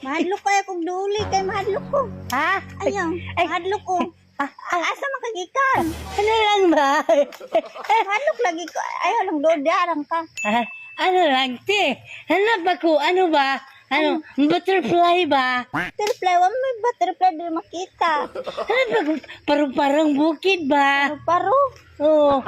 Mahadlok kaya kong duli kay mahadlok ko. Ha? Ayaw, mahadlok ko. Asa makagikan? Ano lang ba? Mahadlok lagi ko. Ayaw lang dodarang ka. Ano lang, te? Hanap ako, ano ba? Ano, butterfly ba? Butterfly, wala may butterfly di makita. Hanap ako, parang bukid ba? Paro. Oo.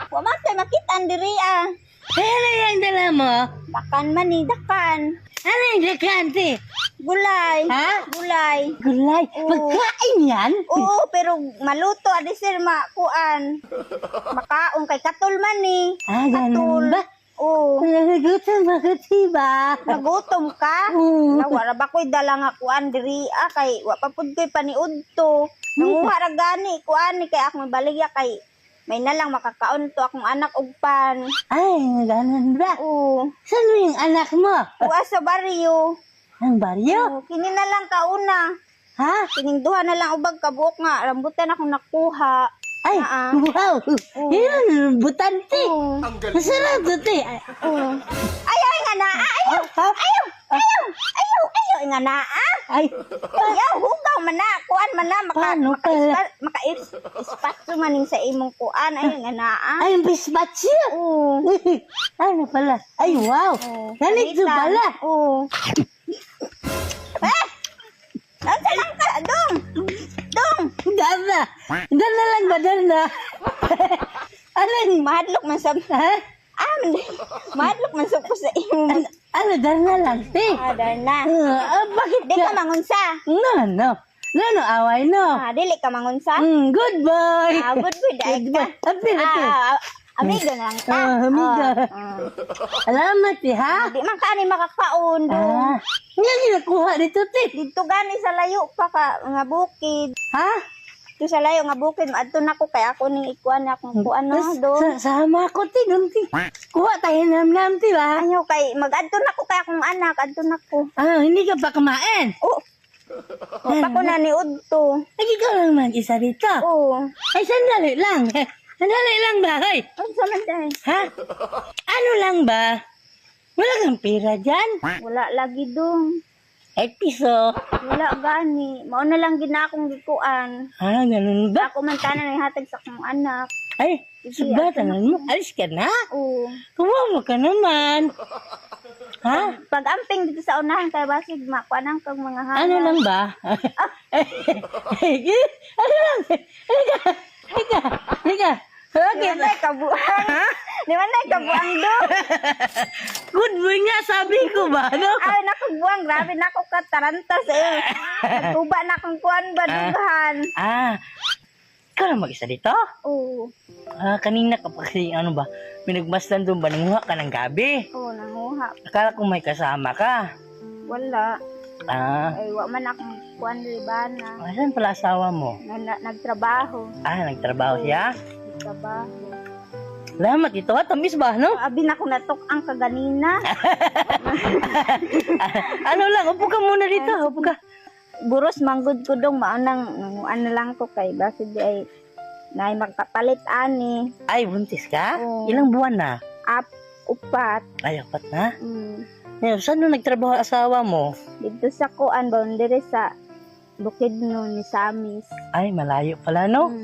Wala tayo makita ang diri ah. Ano yung dala mo? Dakan man ni, dakan. Ano yung dakante? Gulay. Ha? Gulay. Gulay? Oo. Pagkain yan? Oo, pero maluto, adi sir, makuan. Makaon kay katul man ni. Ganun ba? Oo. Nagutom ako, diba? Nagutom ka? Oo. Wala ba ko'y dala nga kuan diri kay wa pa pud ko'y paniud to. Nanguha ra gani kuan ni kay akong baligya kay may nalang makakaon to akong anak og pan. Ay, ganun ba? Oo. Saan yung anak mo? Kuha sa baryo. Ang baryo? Oo, kini na lang kauna. Ha? Kining duha na lang ubag kabuok nga rambutan akong nakuha. Ay, wow! Yun, butante! Oo. Masarap to, te! Oo. Ayaw nga na. Ayaw. Ayaw nga na. Ay, Ayaw hugaw man na. Kuan man na Paano pala? maka-espasyo maning sa imong kuan. Ayaw nga na. ay, ang bispatyo! Oo. Ano pala? Ay, wow! Ganito pala! Oo. Nasa lang ka, Dong! Dong! Dana! Dana lang ba, Dana? Ano yung... Mahadlok man sa... Ha? Mahadlok man sa ko sa imong... Ano, Dana lang, te? Dahil na. Bakit Di ka ka? mangunsa. No. Away, no. Dili ka mangunsa. Good boy! Good boy, dahil ka. Happy. Amigo na lang ka. Amiga. Salamat, eh, ha? Di man ka ni makakaon, Dong. Nga ginakuha dito, te. Dito gani sa layo pa ka, nga bukid. Ha? Dito sa layo nga bukid, maadto na ko kay ako ning ikuan na akong kuan no, Dong. Sama ko, te, dun, te. Kuha tayo nam-nam, te, ba? Ayaw kay, mag-adto na ko kay akong anak, adto na ko. Hindi ka pa kumain. Oh. Pa ko na ni Udto. Ay, ikaw lang mag-isa dito. Oo. Ay, sandali lang. Sandali lang ba, hoy? Ano sa man dahil? Ha? Ano lang ba? Wala kang pera dyan? Wala lagi, Dong. 8 piso. Wala gani. Mao na lang gina akong gikuan. Ganun ba? Ako man tanan ay hatag sa akong anak. Ay, subatanan mo. Alis ka na. Oo. Kumawa ka naman. Ha? Pag amping dito sa unahan kay basig makuanang kag mga hana. Ano lang ba? Ano lang? Higa. Di Okay. man tayo kabuang. Di man tayo kabuang, Dong. Good boy nga, sabi ko ba? No? Ay, nakabuang. Grabe na ako katarantas eh. Nagkuba na akong kuan ba, dughan. Ikaw lang mag-isa dito? Oo. Kanina ka pa kasi, ano ba, minagmasdan doon ba, nanguha ka ng gabi? Oo, nanguha. Akala ko may kasama ka. Wala. Ah, Ay, wa man akong kuan libana. saan pala asawa mo? Nagtrabaho. Nagtrabaho siya? Nagtrabaho. Salamat ito, tamis ba, no? Abi na ko natok ang kaganina. Ano lang, upo ka muna dito, upo ka. Buros manggod ko dong maanang ano lang ko kay basid di ay nay magpapalit ani. Ay, buntis ka? Oo. Ilang buwan na? Upat. Ay, apat na? Mm. Saan nung nagtrabaho ang asawa mo? Dito sa kuan boundary sa Bukidnon ni Samis. Ay, malayo pala, no?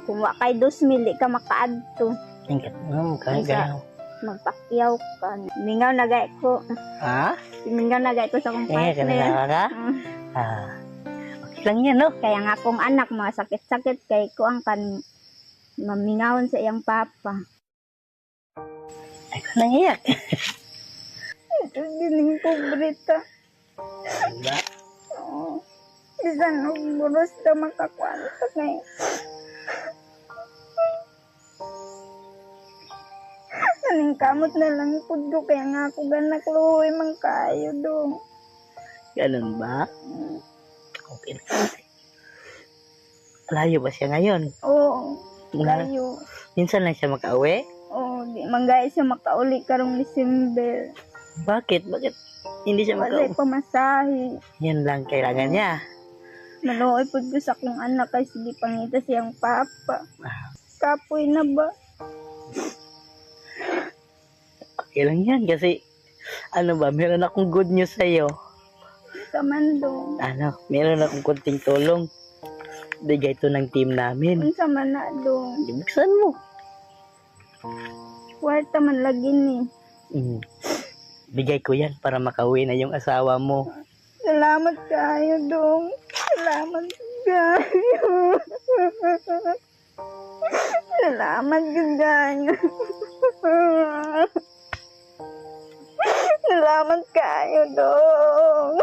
Kung wa kay 2,000 di ka makaadto. Tingkat mo, kaya. Magpakyaw ka. Mingaw na gay ko. Ha? Mingaw na gay ko sa kong partner. Kanina ka? Okay lang yan, no? Kaya nga akong anak mga sakit-sakit kay ko ang kan mamingawon sa iyang papa. Ay, ko nang iyak. Ito gining pobreta. Oo. Isan og buros na makakwanta kay. Kaning kamot na lang puddo kaya nga ako ganak luhoy man kayo dong. Ganun ba? Okay na. Layo ba siya ngayon? Oo. Kayo. Minsan lang siya makauwi? Oo. Di manggay siya makauli karong December. Bakit? Hindi siya Wala makauwi? pamasahe. Yan lang kailangan niya. Maluoy po ko sa akong anak kay sige pangita siyang papa. Kapoy na ba? Okay lang yan kasi Ano ba, meron akong good news sa'yo. Saman dong. Ano, meron akong kunting tulong. Bigay ito ng team namin. Unsa man na dong. Buksan mo. Kwarta man lagi ni. Bigay ko yan para makauwi na yung asawa mo. Salamat kayo dong. Salamat kayo. Salamat kayo. Salamat kayo dong.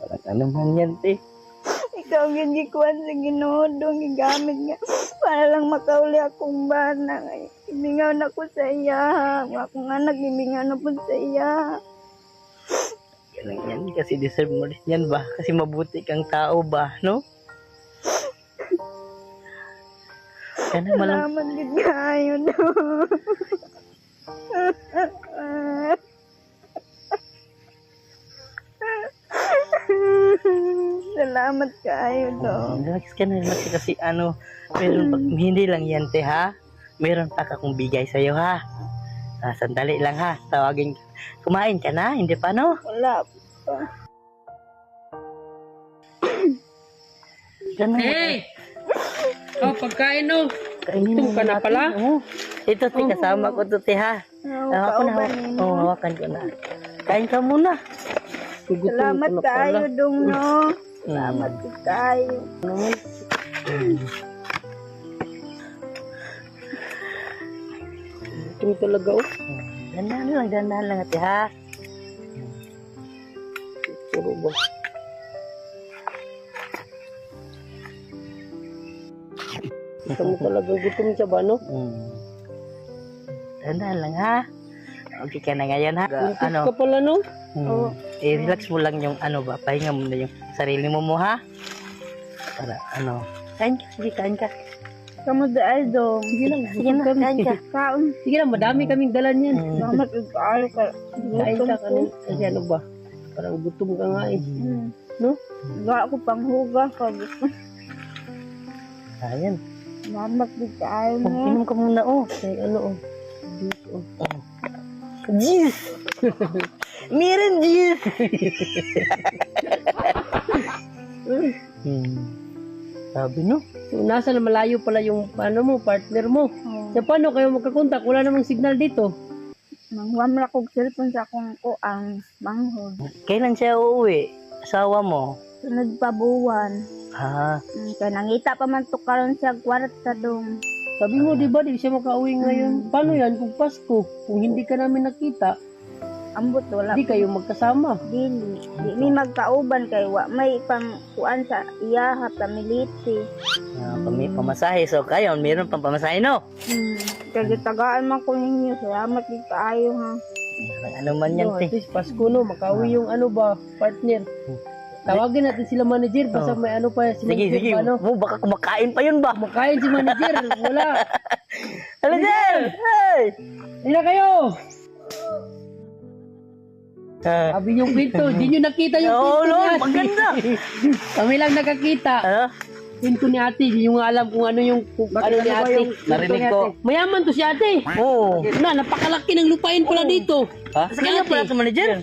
Parang ano man yan, te. Ikaw yung gikuan sa Ginoo dong gigamit nga para lang makauli akong bana. Ibingaw na ko sa iya. Ang akong anak ibingaw na po sa iya. Yan yan, kasi deserve mo rin yan ba? Kasi mabuti kang tao ba, no? Kana malang... Salamat gid kayo dong. Salamat kayo dong. Relax ka na, relax ka kasi ano, meron pa, hindi lang yan, te, ha? Meron pa akong bigay sa'yo, ha? Sandali lang, ha? Tawagin ka. Kumain ka na? Hindi pa, no? Wala pa. Ganun. Hey! Oh, pagkain no. Kainin Gutom ka na natin, pala? oh. Ito, te, kasama ko to, te, ha? Hawakan na, Kauban ninyo. hawakan ko na. Kain ka muna. Gutom Salamat ka na pala. kayo dong no. Salamat kayo. Gutom talaga oh. Dandahan lang, ate, ha? Puro ba? Gutom talaga, gutom siya ba no? Dandahan lang, ha? Okay ka na ngayon, ha? Buntis Ano? ka pala no? Oo. I-relax mo lang yung ano ba, pahinga mo na yung sarili mo ha? Para ano, kain ka, sige, kain ka. Kamu dahil dong. Sige lang, Sige na, kain ka. Kaon. sige lang, madami kaming dalan yan. Salamat kayo ka. Kain ka kanin. Kasi ano ba? Parang gutom ka nga eh. No? Wala ko pang hugas. Ayan. Salamat kayo Oh, mo. inom ka muna, oh. Ay, ano oh. Juice, oh. Jeez! Meron jeez! Sabi no? So, nasa na malayo pala yung ano mo, partner mo. Oh. So, paano kayo magkakontak? Wala namang signal dito. Manghuam na kong cellphone sa akong kuang manghod. Kailan siya uuwi? Asawa mo? Sunod pa buwan. Ah, Kaya nangita pa man to karon sa kwarta dong. Sabi mo, di ba, di siya makauwi ngayon. Paano yan kung Pasko? Kung hindi ka namin nakita, Ambot wala. di kayo magkasama. Dili. Di mi magkauban kay wa may pang kuan sa iya ha pamiliti. pamasahe. So, kayo, meron pang pamasahe, no? Kaya tagaan man ko ninyo. Salamat din kaayo ha. Ano man yan, No, te. at least Pasko no, makauwi yung ano ba, partner. Tawagin natin sila manager, basta may ano pa si Sige, manager sige. pa, ano. Oh, baka kumakain pa yun ba? Makain si manager, wala. Manager! Hey! Hindi na kayo! Ah, Sabi yung pinto, di nyo nakita yung Oo, pinto no, ni ate. maganda. Kami lang nakakita. Ano? Pinto ni ate, di nyo nga alam kung ano yung ano ni ate. Narinig ko. Mayaman to si ate. Oo. Na, napakalaki ng lupain pala dito. Ha? Sige na pala sa manager.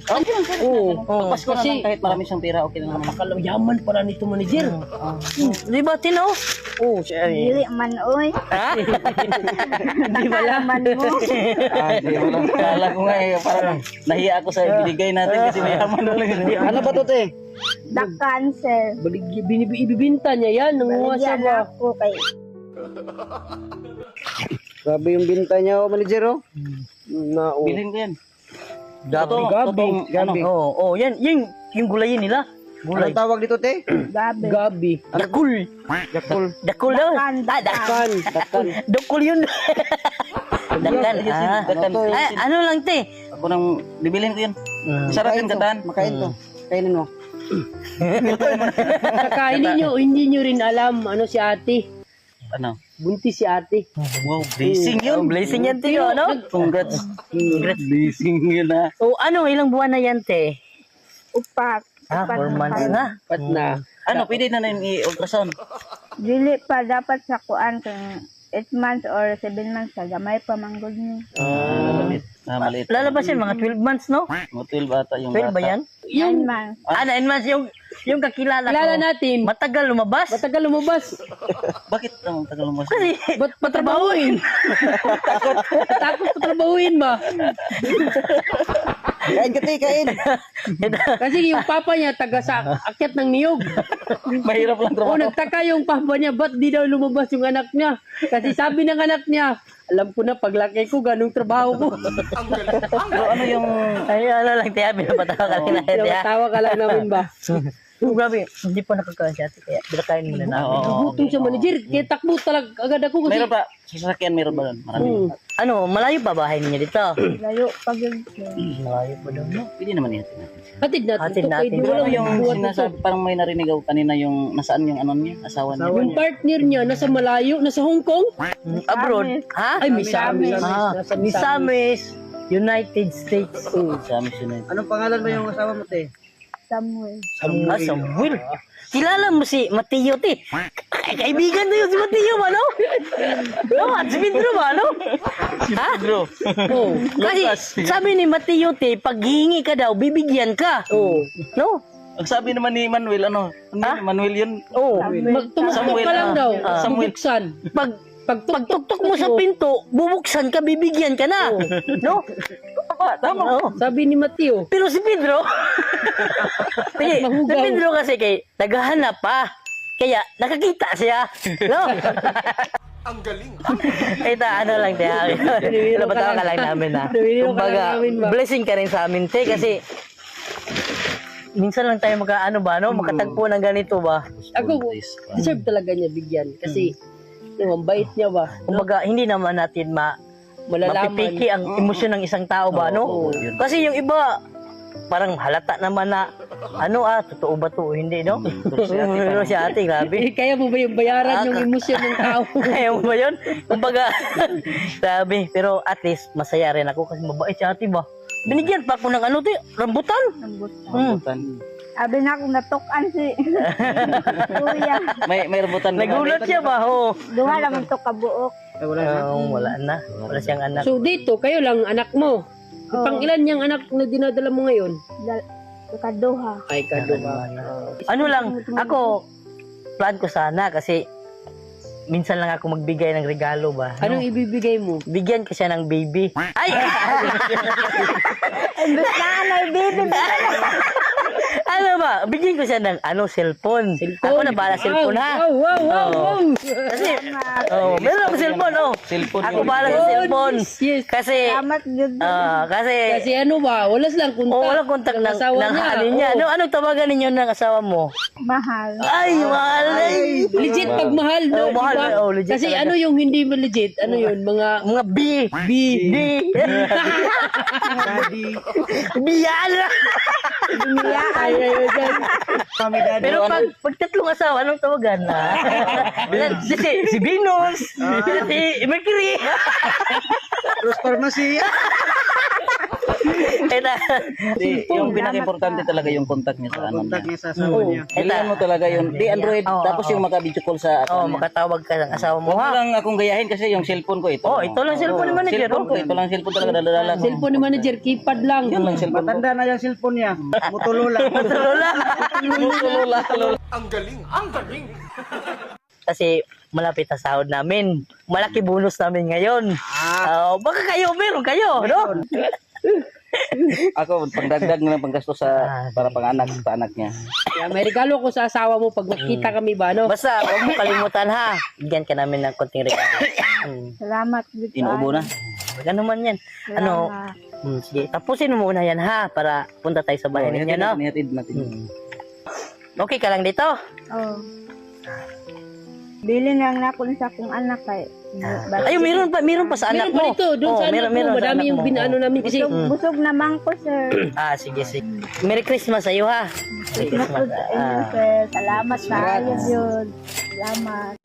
Oo. Pasko Kasi kahit marami siyang pera, okay na naman. napakalayaman pala nito manager. Di ba, Tino? Oo, siya. Dili man oy. Ha? Di ba man mo? Di wala. Kala ko nga eh, parang nahiya ako sa ibinigay natin kasi mayaman na lang. Ano ba to, te? The cancer. Ibibinta niya yan, nanguha siya Baligyan ba? ako kay Grabe yung binta niya, oh, manager, oh. Na, oh. Bilhin ko yan. Gabi. Gabi. Oo, yan. Yung gulayin nila. Gulay. Anong tawag dito, te? gabi. Gabi. Dakul. Jakul. Dakul daw. Dakan, Dakan. Dakan. Dakul yun. Dakan. Ah. Dakan. Ay, ano lang, te? Ako nang bibilin ko yan. Sarap yung kataan. Makain to. Kainin mo. Kakain ninyo, hindi nyo rin alam ano si ate. Ano? Buntis si ate. Wow, blessing Oh, yun. blessing yan, te, ano? Congrats. Congrats. Blessing yun, ha. O, ano, ilang buwan na yan, te? Upak. 4 months na. Pat na. Ano, pwede na na yung i-ultrasound? Dili pa dapat sa kuan kay 8 months or 7 months sa gamay pa manggod niya. Maliit. Lalabas yan, mga 12 months, no? Mga 12 bata yung 12 bata. ba yan? 9 months. 9 months yung kakilala ko. Kilala natin. Matagal lumabas. Matagal lumabas. Bakit ang tagal mo? Kasi, Ba't patrabahuin? Takot patrabahuin ba? Kain ka, kain. Kasi yung papa niya taga sa akyat ng niyog. Mahirap lang O trabaho. nagtaka yung papa niya, ba't di daw lumabas yung anak niya? Kasi sabi ng anak niya, alam ko na paglaki ko, ganong trabaho ko. So, ano yung... ay, ano lang, tiya, binapatawa ka lang na, tiya. Tawa ka lang namin ba? Oh, grabe, hindi po nakakain siya, kaya binakain muna namin. Gutom siya manager, kaya takbo talaga agad ako kasi. Meron pa. Sasakyan meron ba doon? Marami. Ano, malayo pa bahay ninyo dito? Layo pag yun. Malayo pa doon, no? Pwede naman yan. Hatid natin. Hatid ito, natin. kay di Pero walang yung buhat ito. sinasabi, parang may narinig ako kanina yung nasaan yung ano niya, asawa niya. Yung partner niya nasa malayo, nasa Hong Kong. Abroad? Ha? Ay, Misamis. Ah, Misamis, United States. Sa amin siya. Anong pangalan ba yung asawa mo, te? Samuel. Ah, Samuel. Kilala mo si Mateo, te. Kaibigan na yun si Mateo, ano? No, at si Pedro ba, ano? Ha? Bro. Oh. Kasi sabi ni Mateo, te, pag hihingi ka daw, bibigyan ka. Oh. No? Ang sabi naman ni Manuel, ano? Manuel yun. Oh. Tumutok Samuel, ka lang daw. Samuel. Bubuksan. Pagtuktok mo sa pinto, bubuksan ka, bibigyan ka na. No? Tama. Oo. Sabi ni Mateo. Pero si Pedro, sige, si Mahugaw. Pedro kasi kay naghahanap pa. Kaya nakakita siya. No? Ang galing. Ito, ano lang, te. Napatawa ka lang namin, ha. Nawiniro ka Kumbaga, lang namin, ba? blessing ka rin sa amin, te, kasi minsan lang tayo magkaano ba, no? Makatagpo ng ganito ba? Ako, deserve talaga niya bigyan. Kasi, yung bait niya ba? Kumbaga, hindi naman natin Malalaman. mapipiki ang emosyon ng isang tao ba, no? Kasi yung iba, parang halata naman na, totoo ba to? Hindi, no? Pero si ate, grabe. Kaya mo ba yung bayaran yung emosyon ng tao? Kaya mo ba yun? Kumbaga, sabi, pero at least, masaya rin ako kasi mabait si ate ba? Binigyan pa ako ng rambutan. Abi na akong natukan si kuya. May rambutan. Nagulat siya ba? Oh. Duha lang ito kabuok. Wala na. Wala siyang anak. So dito, kayo lang anak mo. Pang ilan niyang anak na dinadala mo ngayon? Kaduha. Ay, kaduha. Ano lang, ako, plan ko sana kasi minsan lang ako magbigay ng regalo ba? Anong ibibigay mo? Bigyan ko siya ng baby. Ay! Imbes na may baby. Ano ba? Bigyan ko siya ng cellphone. Ako na bala cellphone, ha? Wow. Kasi, meron ako cellphone, Cellphone Ako yung- bala sa cellphone. Yes. Kasi, Salamat yun. kasi, Kasi ano ba, wala silang kontak. walang kontak ng asawa niya. alin niya. Oo. Anong tawagan ninyo ng asawa mo? Mahal. Ay, mahal ay. Legit pag mahal, no? Oo, mahal. Diba? Oo, legit Kasi talaga. ano yung hindi mo legit? Ano yun? Mga Mga B. B. Biyala. ay, dyan. Pero pag tatlong asawa, anong tawagan na? Si Venus, si Mercury. Rose Pharmacy. Yung pinaka-importante talaga yung contact niya sa ano Contact niya. niya sa asawa niya. Kailangan mo talaga yun. Di Android, tapos yung maka-video call sa Oh, niya. makatawag ka ng asawa mo, Huwag mo ha? lang akong gayahin kasi yung cellphone ko ito. Oh, ito lang cellphone ni manager, Cellphone ko, oh. ito lang cellphone talaga daladala ko. Cellphone ni manager, keypad lang. Yun lang cellphone ko. Matanda na yung cellphone niya. Motorola. Lola. Kasi malapit na sahod namin. Malaki bonus namin ngayon. Baka kayo, meron kayo, no? Ako, pangdagdag na lang panggasto sa para pang-anak sa anak niya. Kaya may regalo ko sa asawa mo pag nakita kami ba, no? Basta, huwag mo kalimutan, ha? Bigyan ka namin ng konting regalo. Salamat. Bita. Inuubo na. Huwag naman yan. Sige, tapusin mo muna yan, ha? Para punta tayo sa bahay ninyo, no? Nihatid natin. Okay ka lang dito? Oh. Bili lang na ako sa akong anak kay. Ay, meron pa sa anak Meron pa mo. dito, doon sa anak mo. sa Madami anak yung mo. binaano namin kasi Busog naman ko, sir. Sige. Merry Christmas sa iyo, ha? Merry Christmas. Salamat sa ayun yun. Salamat.